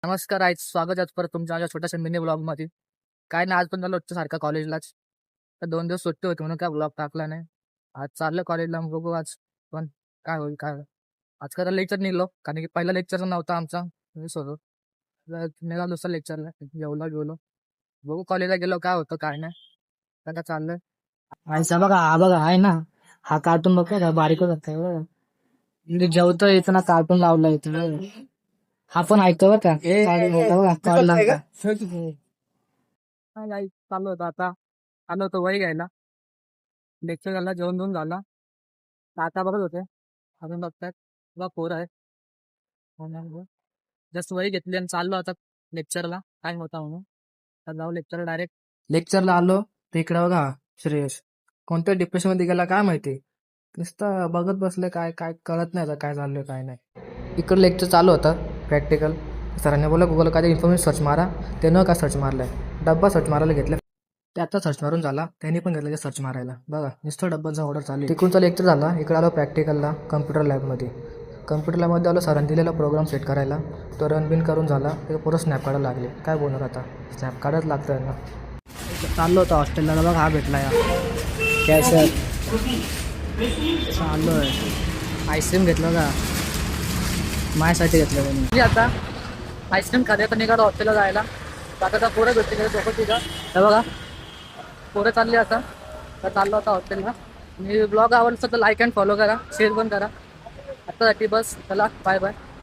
नमस्कार आहे स्वागत आहे परत तुमच्या माझ्या छोट्याशा मिनी ब्लॉगमध्ये. काय नाही, आज पण झालं होतं सारखं कॉलेजलाच. तर 2 दिवस सुट्टी होती म्हणून काय ब्लॉग टाकला नाही. आज चाललं कॉलेजला, मग बघू आज पण काय होईल काय होईल. आज खरं लेक्चर निघालो कारण की पहिला लेक्चर नव्हता आमचा, मिस होतो. तर निघालो दुसऱ्या लेक्चरला, जेवलो. बघू कॉलेजला गेलो काय होतं काय नाही. आता चाललंय. आयसा बघा हा बघा आहे ना, हा कार्टून बघा का बारीक होता बघा. म्हणजे जेवतो इथं ना कार्टून लावला इथं बघा. हा पण ऐकतो बघा का कार्टून होता बघा कॉल लागला. काय नाही, चालू होतं आता. आलो होतो वही घ्यायला, लेक्चर झाला, जेवण देऊन झाला. तर आता बघत होते, अजून बघतात बघा पोर आहे. जस्ट वही घेतली आणि चाललो आता लेक्चरला, टाइम होता म्हणून. तर जाऊ लेक्चर डायरेक्ट. लेक्चरला आलो तर इकडे बघा श्रेयस कोणत्या डिप्रेशन मध्ये गेला काय माहिती. नुसतं बघत बसले, काय काय कळत नाही आता काय चाललंय काय नाही. इकडं लेक्चर चालू होतं प्रॅक्टिकल. सरांनी बोला गुगल काय इन्फॉर्मेशन सर्च मारा. ते न का सर्च मारलंय, डब्बा सर्च मारायला घेतलं. त्याचा सर्च मारून झाला, त्यांनी पण घेतलं सर्च मारायला. बघा नुसतं डब्बाचा ऑर्डर चालू आहे. तिकडूनचा लेक्चर झाला, इकडे आलो प्रॅक्टिकलला कम्प्युटर लॅबमध्ये. कम्प्युटर लॅबमध्ये आलो, सरांनी दिलेला प्रोग्राम सेट करायला. तो रन बिन करून झाला, ते पुरं स्नॅप काढायला लागले. काय बोलणार आता, स्नॅप काढायला लागतं यांना. चाललो होतं हॉस्टेलला, बघा हा भेटला या कॅशर. चाललो आहे, आईस्क्रीम घेतलं का माझ्यासाठी घेतलं त्यांनी. आता आईस्क्रीम खाद्याचं निघालो हॉस्टेलला जायला. आता पोरं भेटते सोबत तिथं, हे बघा पोरं चालली आता. तर चाललो आता हॉस्टेलला. मी ब्लॉग आवडलं तर लाईक अँड फॉलो करा, शेअर पण करा. आतासाठी बस, चला बाय बाय.